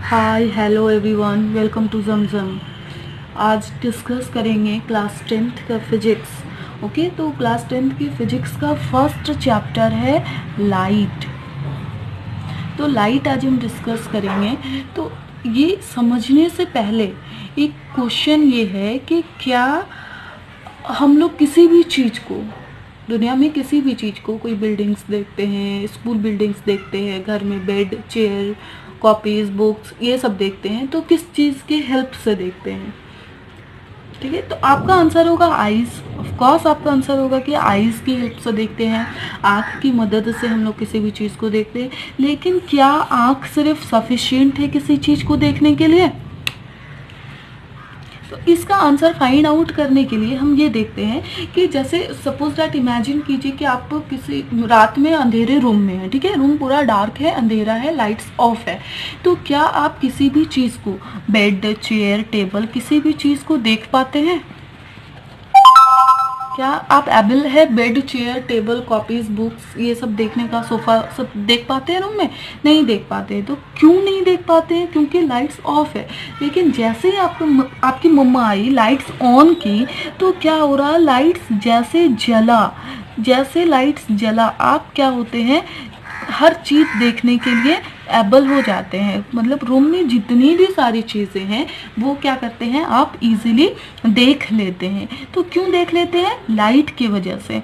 Hi hello everyone, welcome to Zamzam. आज discuss करेंगे class 10th का फिजिक्स। ओके, तो क्लास 10th की फिजिक्स का फर्स्ट चैप्टर है लाइट। तो लाइट आज हम डिस्कस करेंगे। तो ये समझने से पहले एक क्वेश्चन ये है कि क्या हम लोग किसी भी चीज़ को, दुनिया में किसी भी चीज़ को, कोई बिल्डिंग्स देखते हैं, स्कूल बिल्डिंग्स देखते हैं, घर में बेड, चेयर, कॉपीज, बुक्स, ये सब देखते हैं, तो किस चीज़ के हेल्प से देखते हैं? ठीक है, तो आपका आंसर होगा आईज। ऑफ कोर्स आपका आंसर होगा कि आईज की हेल्प से देखते हैं, आँख की मदद से हम लोग किसी भी चीज़ को देखते हैं। लेकिन क्या आँख सिर्फ सफिशिएंट है किसी चीज़ को देखने के लिए? तो इसका आंसर फाइंड आउट करने के लिए हम ये देखते हैं कि जैसे सपोज दैट इमेजिन कीजिए कि आप किसी रात में अंधेरे रूम में हैं, ठीक है, रूम पूरा डार्क है, अंधेरा है, लाइट्स ऑफ है। तो क्या आप किसी भी चीज़ को, बेड, चेयर, टेबल, किसी भी चीज़ को देख पाते हैं? क्या आप एबल है bed, chair, table, copies, books, ये सब देखने का, सोफा सब देख पाते हैं रूम में? नहीं देख पाते हैं। तो क्यों नहीं देख पाते हैं? क्योंकि लाइट्स ऑफ है। लेकिन जैसे ही आपकी मम्मा आई, लाइट्स ऑन की, तो क्या हो रहा? लाइट्स जैसे लाइट्स जला, आप क्या होते हैं, हर चीज़ देखने के लिए एबल हो जाते हैं। मतलब रूम में जितनी भी सारी चीज़ें हैं वो क्या करते हैं, आप इजीली देख लेते हैं। तो क्यों देख लेते हैं? लाइट की वजह से।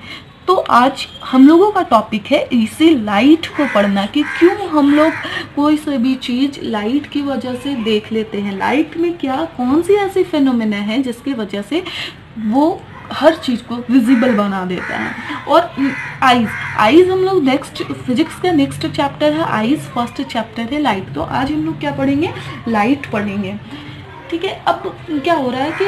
तो आज हम लोगों का टॉपिक है इसी लाइट को पढ़ना, कि क्यों हम लोग कोई सी भी चीज़ लाइट की वजह से देख लेते हैं। लाइट में क्या, कौन सी ऐसी फेनोमेना है जिसकी वजह से वो हर चीज़ को विजिबल बना देता है। और आईज हम लोग नेक्स्ट, फिजिक्स का नेक्स्ट चैप्टर है आईज, फर्स्ट चैप्टर है लाइट। तो आज हम लोग क्या पढ़ेंगे? लाइट पढ़ेंगे। ठीक है, अब क्या हो रहा है कि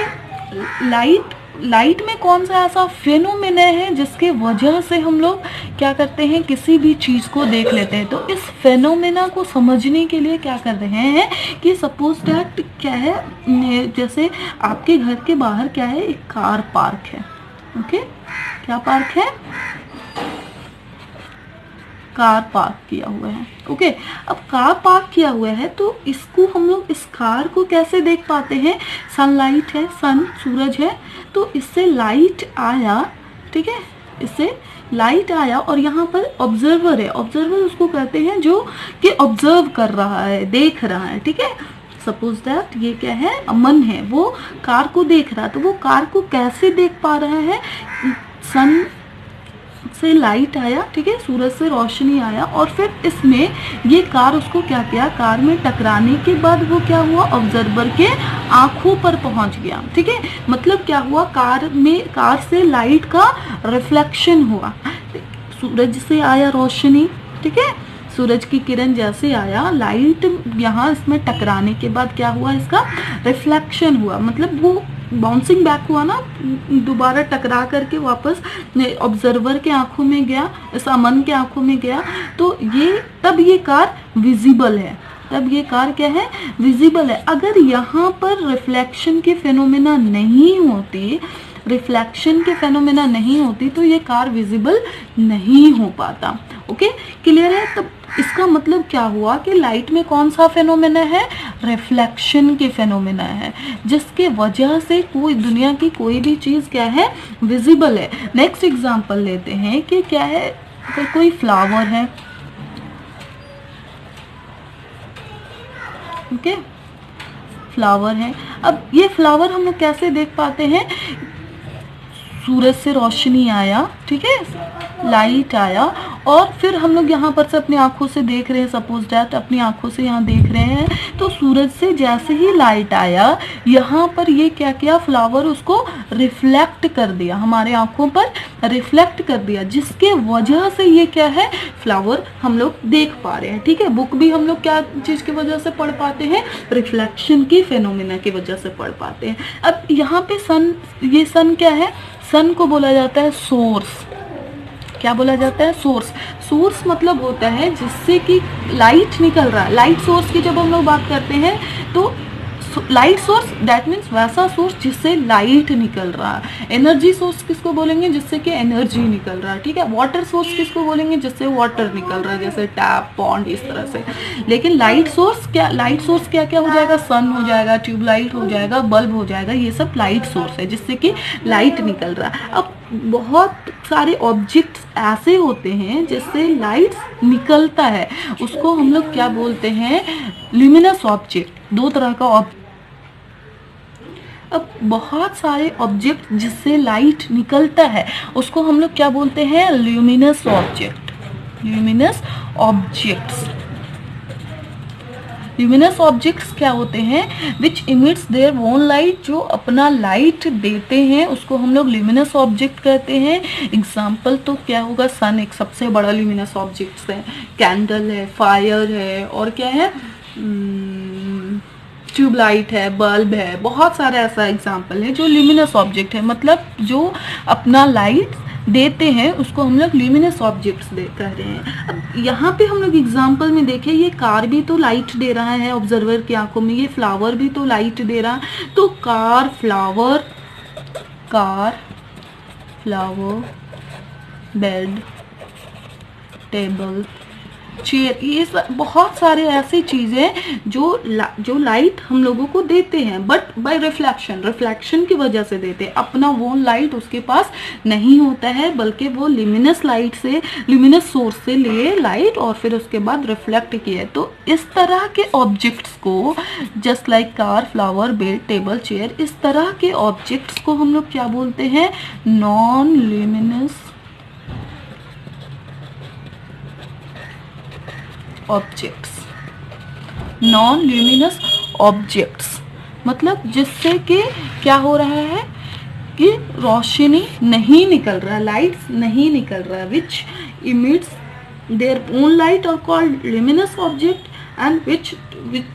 लाइट में कौन सा ऐसा फेनोमेना है जिसके वजह से हम लोग क्या करते हैं, किसी भी चीज़ को देख लेते हैं। तो इस फेनोमेना को समझने के लिए क्या कर रहे हैं कि सपोज दैट क्या है, जैसे आपके घर के बाहर क्या है, एक कार पार्क है। ओके, क्या पार्क है? कार पार्क किया हुआ है। ओके, अब कार पार्क किया हुआ है तो इसको हम लोग, इस कार को कैसे देख पाते हैं? सनलाइट है, सन, सूरज है, तो इससे लाइट आया, ठीक है, इससे लाइट आया और यहाँ पर ऑब्जर्वर है। ऑब्जर्वर उसको कहते हैं जो कि ऑब्जर्व कर रहा है, देख रहा है। ठीक है, सपोज दैट ये क्या है, अमन है, वो कार को देख रहा है। तो वो कार को कैसे देख पा रहा है? सन से लाइट आया, ठीक है, सूरज से रोशनी आया, और फिर इसमें ये कार उसको क्या किया, कार में टकराने के बाद वो क्या हुआ, ऑब्जर्वर के आंखों पर पहुंच गया। ठीक है, मतलब क्या हुआ, कार से लाइट का रिफ्लेक्शन हुआ। सूरज से आया रोशनी, ठीक है, सूरज की किरण जैसे आया, लाइट यहाँ इसमें टकराने के बाद क्या हुआ, इसका रिफ्लेक्शन हुआ। मतलब वो बाउंसिंग बैक हुआ ना, दोबारा टकरा करके वापस ऑब्जर्वर के आंखों में गया, इस अमन के आंखों में गया। तो तब ये कार विजिबल है, तब ये कार क्या है, विजिबल है। अगर यहाँ पर रिफ्लेक्शन के फेनोमेना नहीं होती, तो ये कार विजिबल नहीं हो पाता। ओके, क्लियर है? तब इसका मतलब क्या हुआ कि लाइट में कौन सा फेनोमेना है? रिफ्लेक्शन के फेनोमेना है, जिसके वजह से कोई, दुनिया की कोई भी चीज़ क्या है, विजिबल है। नेक्स्ट एग्जांपल लेते हैं कि क्या है, अगर कोई फ्लावर है, ओके, फ्लावर है। अब ये फ्लावर हम लोग कैसे देख पाते हैं? सूरज से रोशनी आया, ठीक है, लाइट आया, और फिर हम लोग यहाँ पर से अपनी आंखों से देख रहे हैं, सपोज दैट अपनी आंखों से यहाँ देख रहे हैं, तो सूरज से जैसे ही लाइट आया, यहाँ पर ये क्या किया, फ्लावर उसको रिफ्लेक्ट कर दिया, हमारे आंखों पर रिफ्लेक्ट कर दिया, जिसके वजह से ये क्या है, फ्लावर हम लोग देख पा रहे हैं। ठीक है, बुक भी हम लोग क्या चीज़ की वजह से पढ़ पाते हैं? रिफ्लेक्शन की फेनोमेना की वजह से पढ़ पाते हैं। अब यहाँ पे सन, ये सन क्या है? सन को बोला जाता है सोर्स। क्या बोला जाता है? सोर्स। सोर्स मतलब होता है जिससे कि लाइट निकल रहा है। लाइट सोर्स की जब हम लोग बात करते हैं तो लाइट सोर्स दैट मीन्स वैसा सोर्स जिससे लाइट निकल रहा है। एनर्जी सोर्स किसको बोलेंगे, जिससे कि एनर्जी निकल रहा है, ठीक है। वाटर सोर्स किसको बोलेंगे, जिससे वाटर निकल रहा है, जैसे टैप, पॉन्ड, इस तरह से। लेकिन लाइट सोर्स क्या क्या हो जाएगा, सन हो जाएगा, ट्यूबलाइट हो जाएगा, बल्ब हो जाएगा, ये सब लाइट सोर्स है जिससे कि लाइट निकल रहा है। अब बहुत सारे ऑब्जेक्ट्स ऐसे होते हैं जिससे लाइट निकलता है, उसको हम लोग क्या बोलते हैं, ल्यूमिनस ऑब्जेक्ट। दो तरह का अब बहुत सारे ऑब्जेक्ट जिससे लाइट निकलता है उसको हम लोग क्या बोलते हैं, luminous object. Luminous objects, luminous objects क्या होते हैं, विच इमिट्स देयर ओन लाइट, जो अपना लाइट देते हैं उसको हम लोग ल्यूमिनस ऑब्जेक्ट कहते हैं। एग्जाम्पल तो क्या होगा, सन एक सबसे बड़ा ल्यूमिनस ऑब्जेक्ट्स है, कैंडल है, फायर है, और क्या है, ट्यूबलाइट है, बल्ब है, बहुत सारे ऐसा एग्जाम्पल है जो ल्यूमिनस ऑब्जेक्ट है, मतलब जो अपना लाइट देते हैं उसको हम लोग ल्यूमिनस ऑब्जेक्ट्स कह रहे हैं। अब यहाँ पे हम लोग एग्जाम्पल में देखें, ये कार भी तो लाइट दे रहा है ऑब्जर्वर की आंखों में, ये फ्लावर भी तो लाइट दे रहा है। तो car, flower, bed, table, chair, ये बहुत सारे ऐसी चीजें जो लाइट हम लोगों को देते हैं, बट बाय रिफ्लेक्शन की वजह से देते हैं। अपना वो लाइट उसके पास नहीं होता है, बल्कि वो ल्यूमिनस सोर्स से लिए लाइट और फिर उसके बाद रिफ्लेक्ट किए। तो इस तरह के ऑब्जेक्ट्स को, just like car, flower, bed, table, chair, इस तरह के ऑब्जेक्ट्स को हम लोग क्या बोलते हैं, non luminous objects. Non luminous objects मतलब जिससे कि क्या हो रहा है कि रोशनी नहीं निकल रहा, लाइट्स नहीं निकल रहा, which emits their own light are called luminous object, and which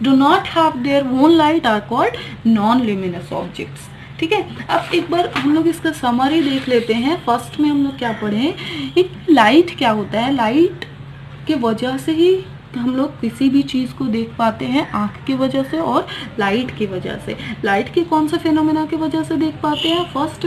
do not have their own light are called non luminous objects। ठीक है, अब एक बार हम लोग इसका समरी देख लेते हैं। फर्स्ट में हम लोग क्या पढ़े, एक लाइट क्या होता है, लाइट के वजह से ही हम लोग किसी भी चीज़ को देख पाते हैं, आँख की वजह से और लाइट की वजह से। लाइट के कौन से फेनोमेना की वजह से देख पाते हैं, फर्स्ट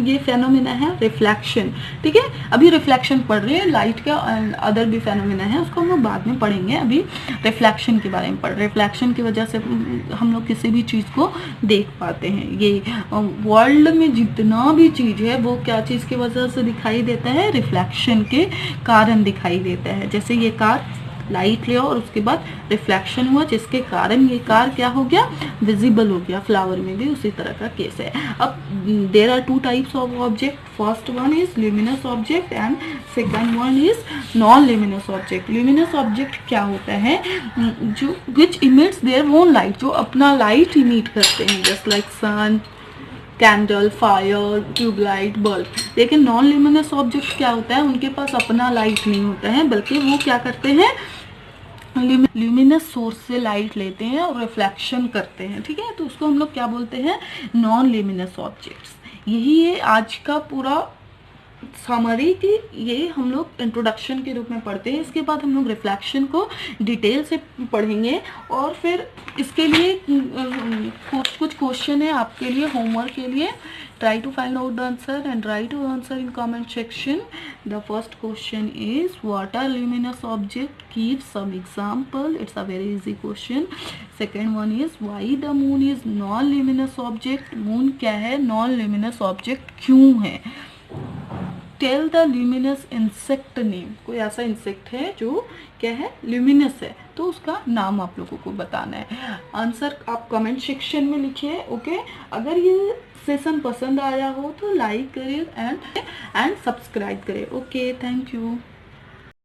ये फेनोमेना है रिफ्लेक्शन। ठीक है, अभी रिफ्लेक्शन पढ़ रहे हैं, लाइट का अदर भी फेनोमेना है उसको हम लोग बाद में पढ़ेंगे, अभी रिफ्लेक्शन के बारे में पढ़। रिफ्लेक्शन की वजह से हम लोग किसी भी चीज़ को देख पाते हैं। ये वर्ल्ड में जितना भी चीज़ है वो क्या चीज़ की वजह से दिखाई देता है, रिफ्लेक्शन के कारण दिखाई देता है। जैसे ये कार लाइट लिया और उसके बाद रिफ्लेक्शन हुआ, जिसके कारण ये कार क्या हो गया, विजिबल हो गया। फ्लावर में भी उसी तरह का केस है। अब there are two types of object, first one is luminous object and second one is non luminous object. Luminous object क्या होता है, जो which emits their own light, जो अपना लाइट इमिट करते हैं, just like sun, candle, fire, tube light, bulb. लेकिन non luminous object क्या होता है, उनके पास अपना लाइट नहीं होता है, बल्कि वो क्या करते हैं, ल्यूमिनस सोर्स से लाइट लेते हैं और रिफ्लेक्शन करते हैं। ठीक है, तो उसको हम लोग क्या बोलते हैं, नॉन ल्यूमिनस ऑब्जेक्ट्स। यही है आज का पूरा समरी की, ये हम लोग इंट्रोडक्शन के रूप में पढ़ते हैं। इसके बाद हम लोग रिफ्लेक्शन को डिटेल से पढ़ेंगे और फिर इसके लिए कुछ क्वेश्चन है आपके लिए होमवर्क के लिए। Try to find out the answer and write to answer in comment section. The first question is what are luminous object, give some example, it's a very easy question. Second one is why the moon is non luminous object, moon क्या है, non luminous object क्यों है। Tell the luminous insect name, कोई ऐसा insect है जो क्या है, ल्यूमिनस है, तो उसका नाम आप लोगों को बताना है। आंसर आप कमेंट सेक्शन में लिखिए। ओके, अगर ये सेशन पसंद आया हो तो लाइक करें एंड सब्सक्राइब करें। Okay, thank you.